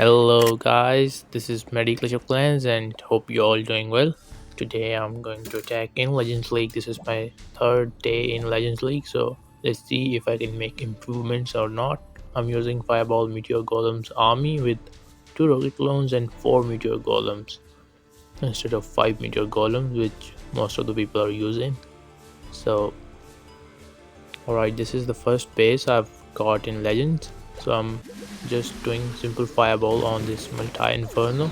Hello guys, this is Clash of Clans and hope you all doing well. Today I'm going to attack in Legends League. This is my third day in Legends League, so let's see if I can make improvements or not. I'm using Fireball Meteor Golems army with 2 Rocket Clones and 4 Meteor Golems instead of 5 Meteor Golems which most of the people are using. So alright, this is the first base I've got in Legends. So I'm just doing simple fireball on this multi-inferno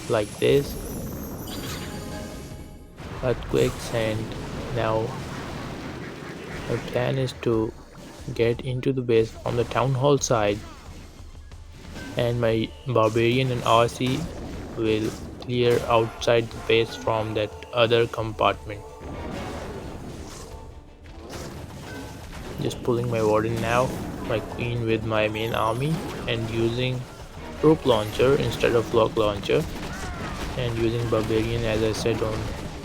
like this, earthquakes, and now my plan is to get into the base from the town hall side, and my barbarian and RC will clear outside the base from that other compartment. Just pulling my warden now, my queen with my main army, and using rope launcher instead of block launcher, and using barbarian as I said on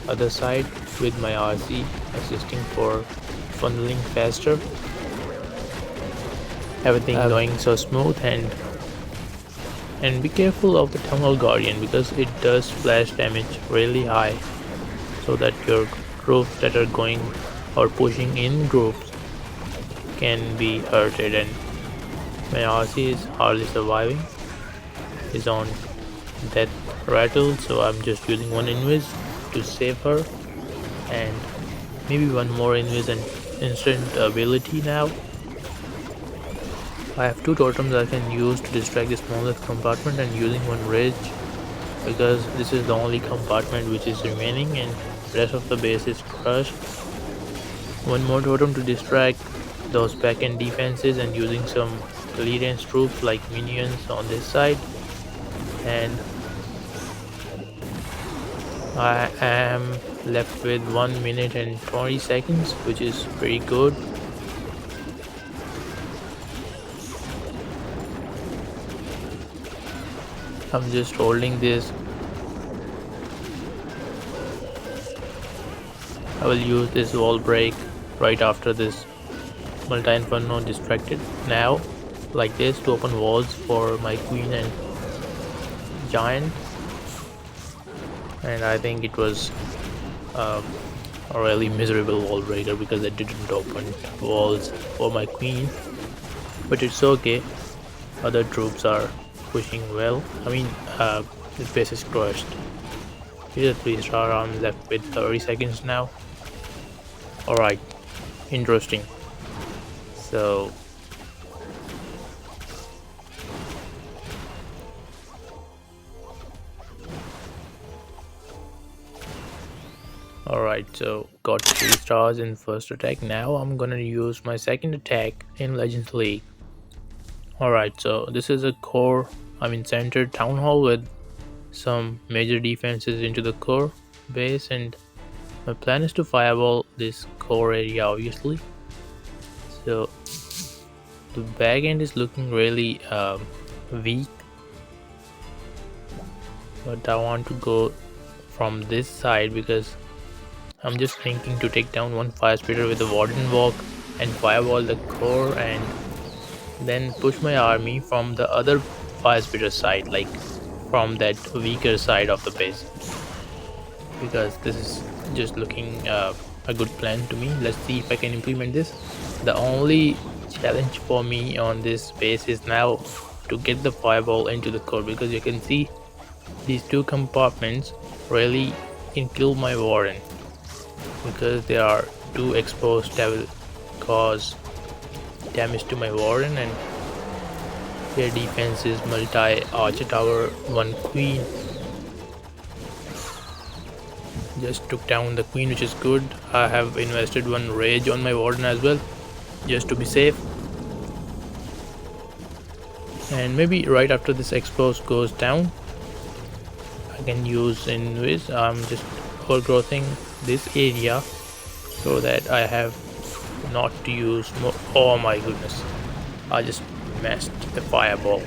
other side with my RC assisting for funneling faster. Everything going so smooth, and be careful of the Town Hall Guardian because it does splash damage really high, so that your groups that are going or pushing in groups can be hurted, and my RC is hardly surviving. Is on death rattle, so I'm just using one invis to save her, and maybe one more invis and instant ability now. I have 2 totems I can use to distract the smallest compartment, and using one rage because this is the only compartment which is remaining and rest of the base is crushed. One more totem to distract those back-end defenses, and using some elite range troops like minions on this side, and I am left with 1 minute and 20 seconds, which is pretty good. I'm just holding this. I will use this wall break right after this multi-inferno distracted now, like this, to open walls for my queen and giant. And I think it was a really miserable wall breaker because I didn't open walls for my queen, but it's okay. Other troops are pushing well. I mean, this base is crushed. Here's a 3-star. I'm left with 30 seconds now. Alright, interesting. So alright, so got 3 stars in first attack. Now I'm gonna use my second attack in Legends League. Alright, so this is a core, centered town hall with some major defenses into the core base, and my plan is to fireball this core area obviously. So the back end is looking really weak, but I want to go from this side because I'm just thinking to take down one fire speeder with the warden walk and fireball the core, and then push my army from the other fire speeder side, like from that weaker side of the base, because this is just looking a good plan to me. Let's see if I can implement this. The only challenge for me on this base is now to get the fireball into the core, because you can see these 2 compartments really can kill my warden because they are too exposed that will cause damage to my warden, and their defense is multi archer tower, 1 queen. Just took down the queen, which is good. I have invested 1 rage on my warden as well just to be safe, and maybe right after this expose goes down I can use invis. I'm just overgrowthing this area so that I have not to use more. Oh my goodness, I just messed the fireball.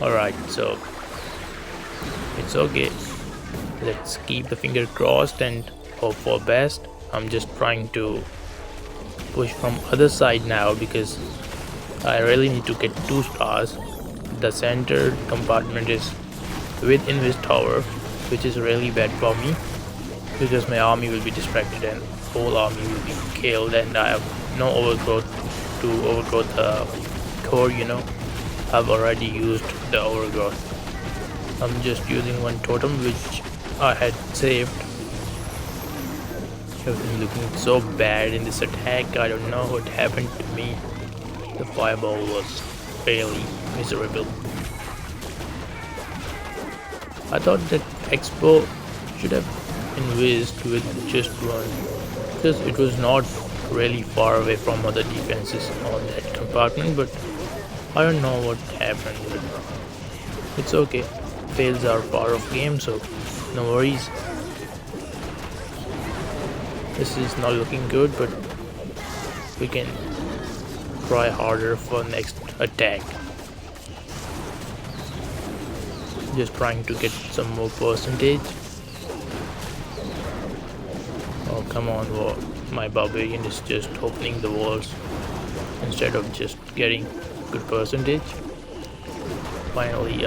Alright, so it's okay. Let's keep the finger crossed and hope for best. I'm just trying to push from other side now because I really need to get 2 stars. the center compartment is with Invis Tower, which is really bad for me because my army will be distracted and whole army will be killed, and I have no overgrowth to overgrow the core, I've already used the overgrowth. I'm just using one totem which I had saved. Everything looking so bad in this attack. I don't know what happened to me. The fireball was really miserable. I thought that Expo should have invised with just one, because it was not really far away from other defenses on that compartment, but I don't know what happened. But it's okay. Fails are part of game, so no worries. This is not looking good, but we can try harder for next attack. Just trying to get some more percentage. Oh come on, my barbarian is just opening the walls instead of just getting good percentage. Finally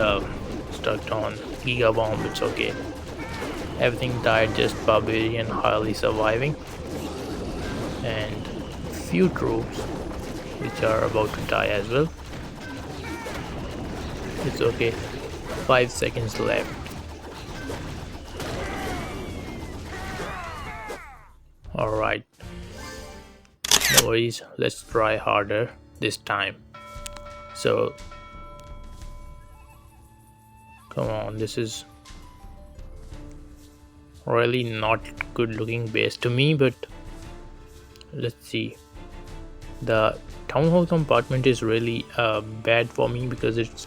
stuck on Giga Bomb. It's okay. Everything died, just barbarian highly surviving, and few troops which are about to die as well. It's okay. 5 seconds left. Alright, no worries, let's try harder this time. So come on, this is really not good looking base to me, but let's see. The town hall compartment is really bad for me because it's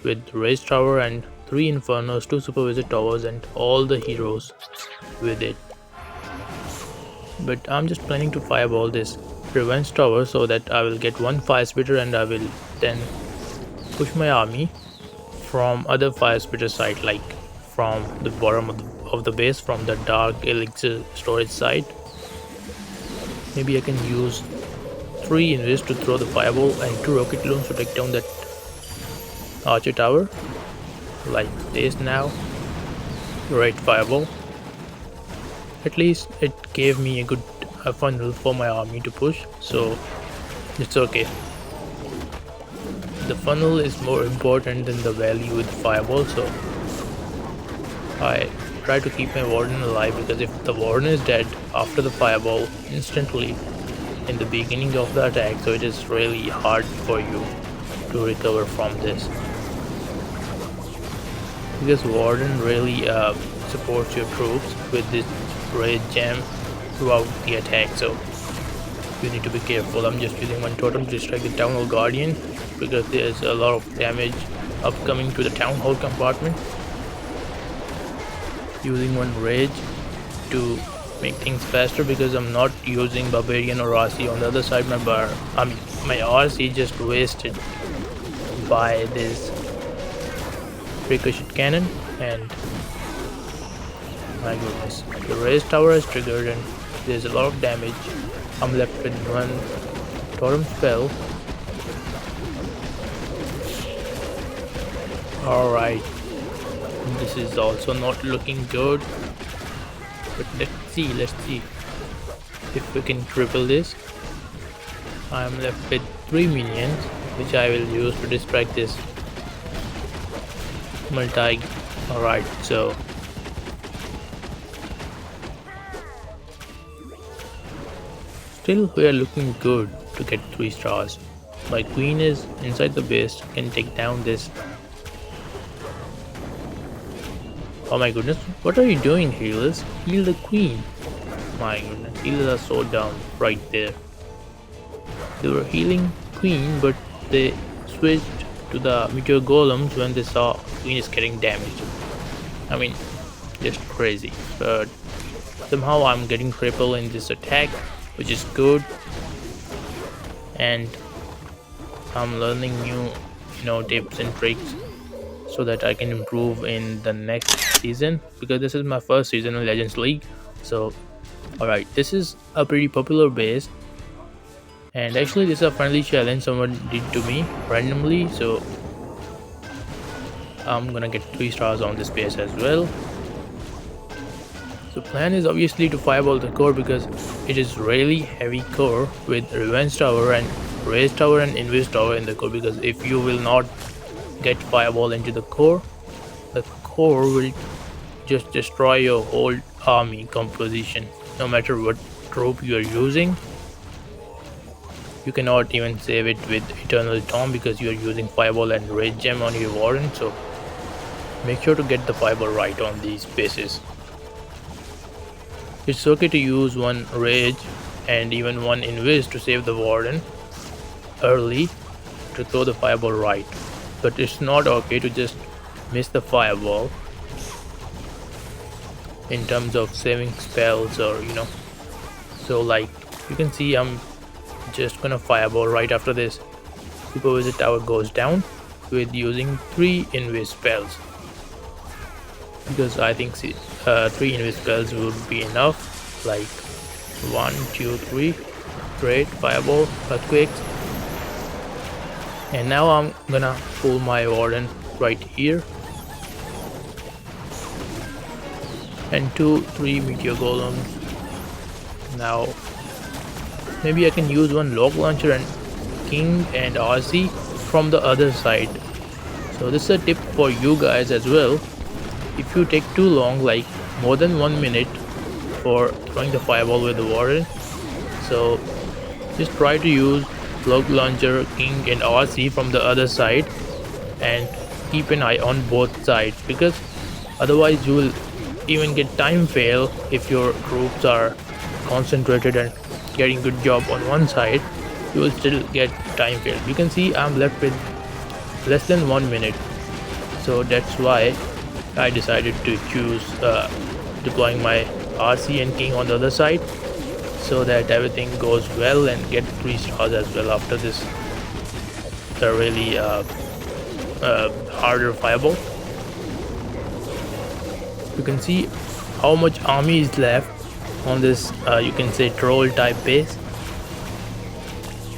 with raised tower and 3 infernos, 2 supervisor towers, and all the heroes with it. But I'm just planning to fireball this revenge tower so that I will get 1 fire spitter, and I will then push my army from other fire spitter side, like from the bottom of the base, from the dark elixir storage side. Maybe I can use 3 invis to throw the fireball and 2 rocket launch to take down that archer tower, like this now. Right fireball. At least it gave me a good funnel for my army to push, so it's okay. The funnel is more important than the value with fireball, so I try to keep my warden alive, because if the warden is dead after the fireball instantly in the beginning of the attack, so it is really hard for you to recover from this, because warden really supports your troops with this rage gem throughout the attack, so you need to be careful. I'm just using one totem to strike the town hall guardian because there's a lot of damage upcoming to the town hall compartment. Using one rage to make things faster, because I'm not using barbarian or RC on the other side. My RC just wasted by this ricochet cannon, and my goodness, the raise tower is triggered and there's a lot of damage. I'm left with one totem spell. Alright, this is also not looking good, but let's see if we can triple this. I'm left with 3 minions, which I will use to distract this multi. Alright, so still we are looking good to get 3 stars. My queen is inside the base, can take down this. Oh my goodness, what are you doing, healers? Heal the queen. My goodness, healers are so down right there. They were healing queen, but they switched to the Meteor Golems when they saw queen is getting damaged. I mean, just crazy. But somehow I'm getting triple in this attack, which is good. And I'm learning new, tips and tricks so that I can improve in the next season, because this is my first season in Legends League. So alright, this is a pretty popular base, and actually this is a friendly challenge someone did to me randomly, so I'm gonna get 3 stars on this base as well. So plan is obviously to fireball the core because it is really heavy core with revenge tower and raise tower and invis tower in the core, because if you will not get fireball into the core will just destroy your whole army composition. No matter what troop you are using, you cannot even save it with Eternal Tomb because you are using fireball and rage gem on your warden. So make sure to get the fireball right on these bases. It's okay to use one rage and even one invis to save the warden early to throw the fireball right, but it's not okay to just miss the fireball in terms of saving spells, or so like you can see I'm just gonna fireball right after this. Supervisor tower goes down with using 3 invis spells, because I think 3 invis spells would be enough, like 1 2 3. Great, fireball, earthquakes. And now I'm gonna pull my warden right here, and 2 3 meteor golems. Now maybe I can use one log launcher and king and RC from the other side. So this is a tip for you guys as well. If you take too long, like more than 1 minute for throwing the fireball with the warden, so just try to use log launcher, king and RC from the other side, and keep an eye on both sides, because otherwise you will even get time fail. If your troops are concentrated and getting good job on one side, you will still get time fail. You can see I'm left with less than 1 minute, so that's why I decided to choose deploying my RC and king on the other side, so that everything goes well and get 3 stars as well after this really harder fireball. You can see how much army is left on this you can say troll type base.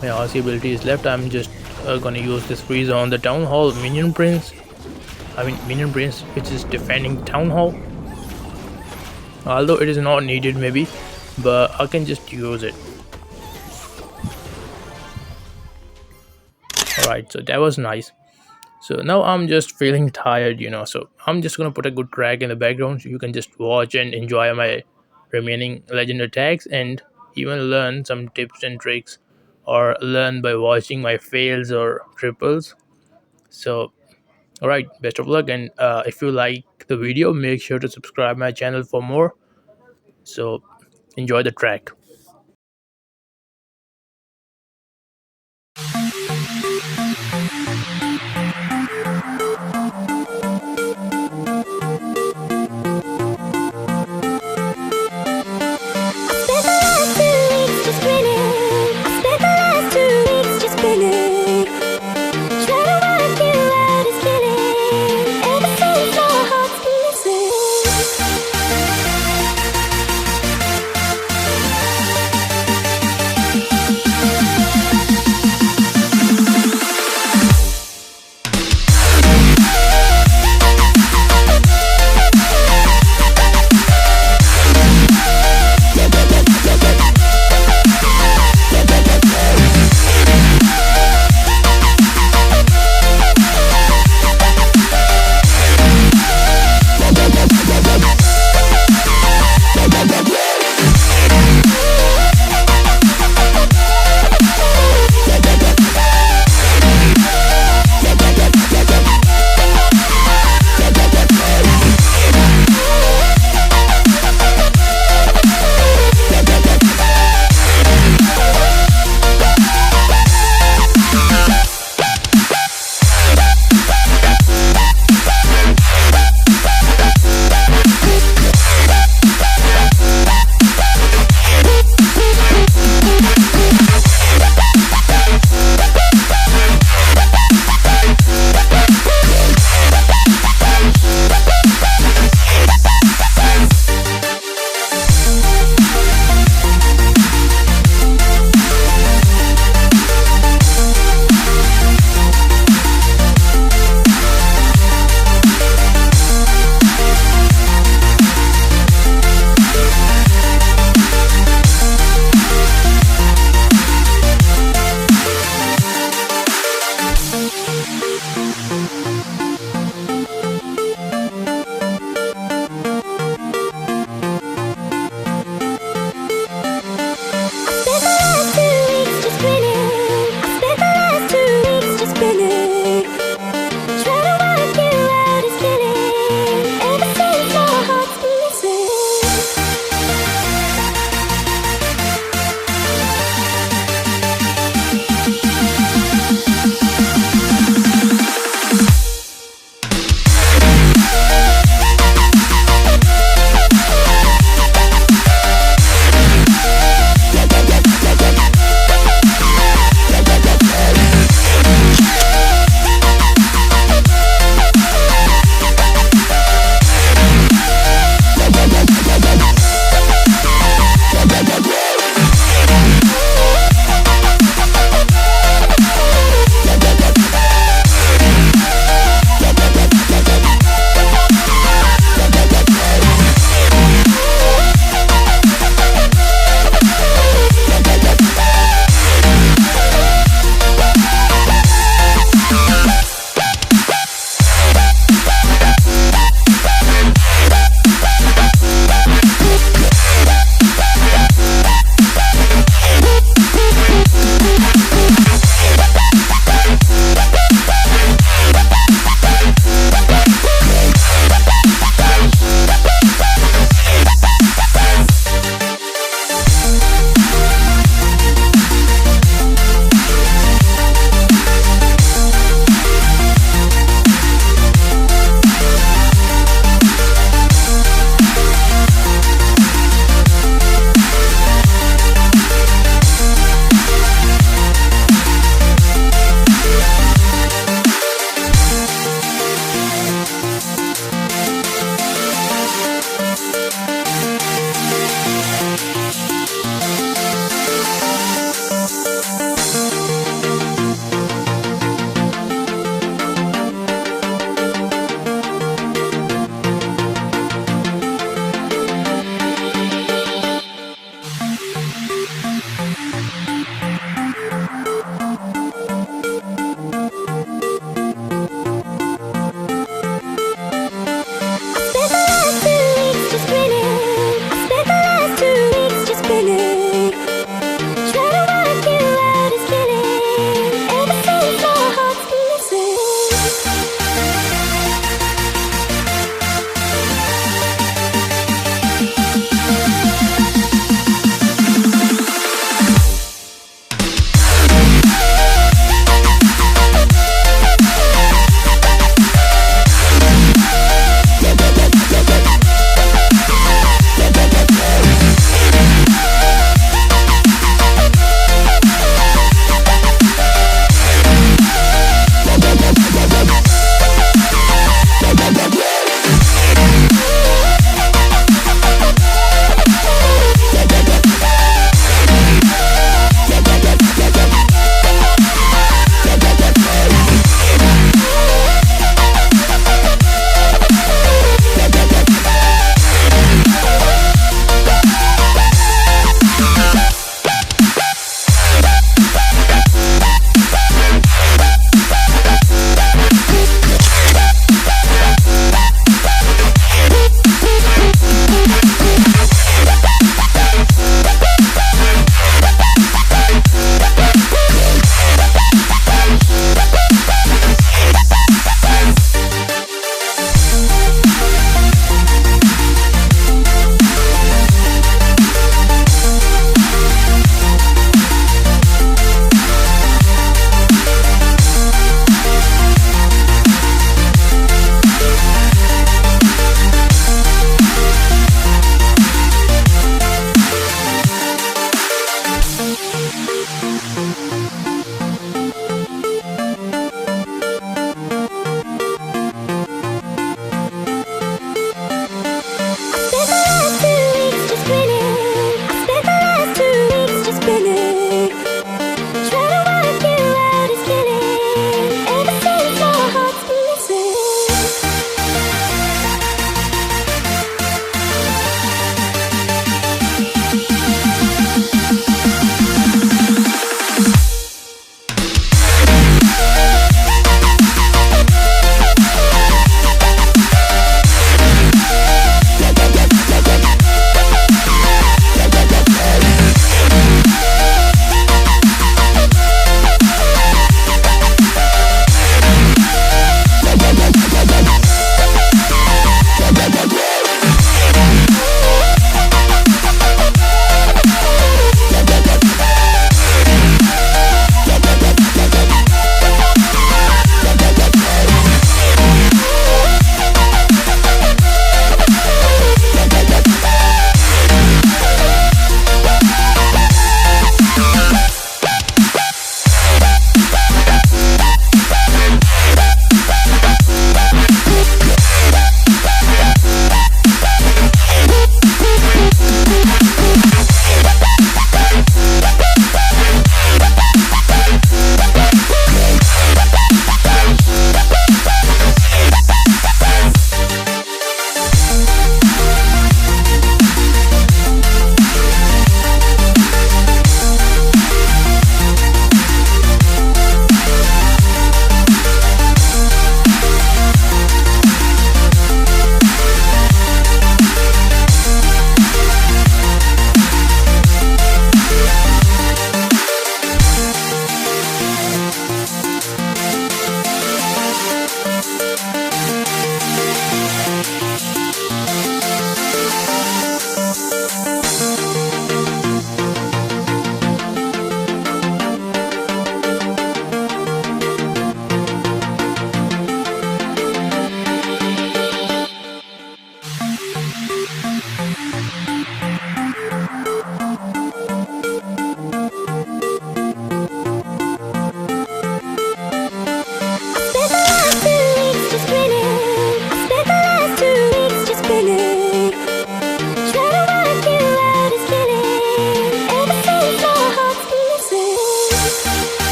My RC ability is left. I'm just gonna use this freeze on the town hall minion prince, which is defending town hall, although it is not needed maybe, but I can just use it. Alright, so that was nice. So now I'm just feeling tired, so I'm just gonna put a good track in the background so you can just watch and enjoy my remaining legend attacks, and even learn some tips and tricks, or learn by watching my fails or triples. So alright, best of luck, and if you like the video, make sure to subscribe my channel for more. So enjoy the track.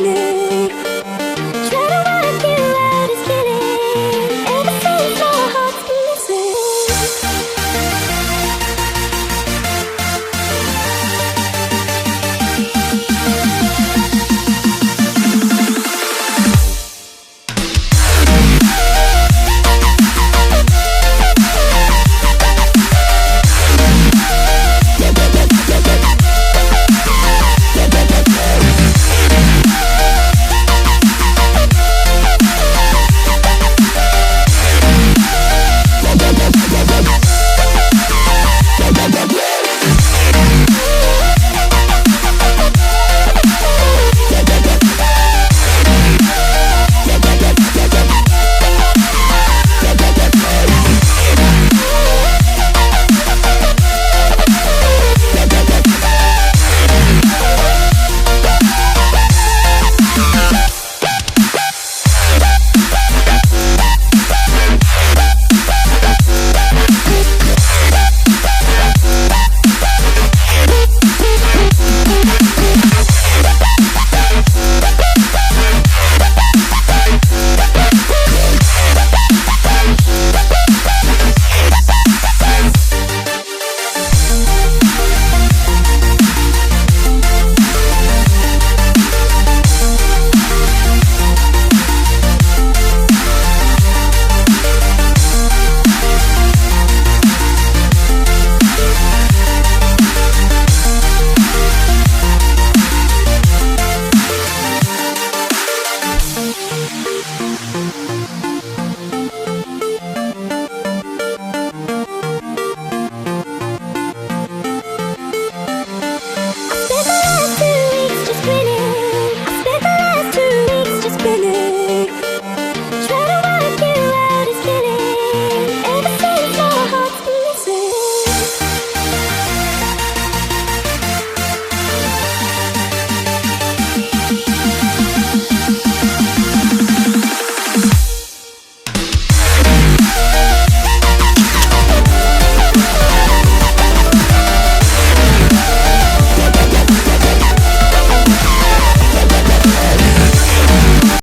minute.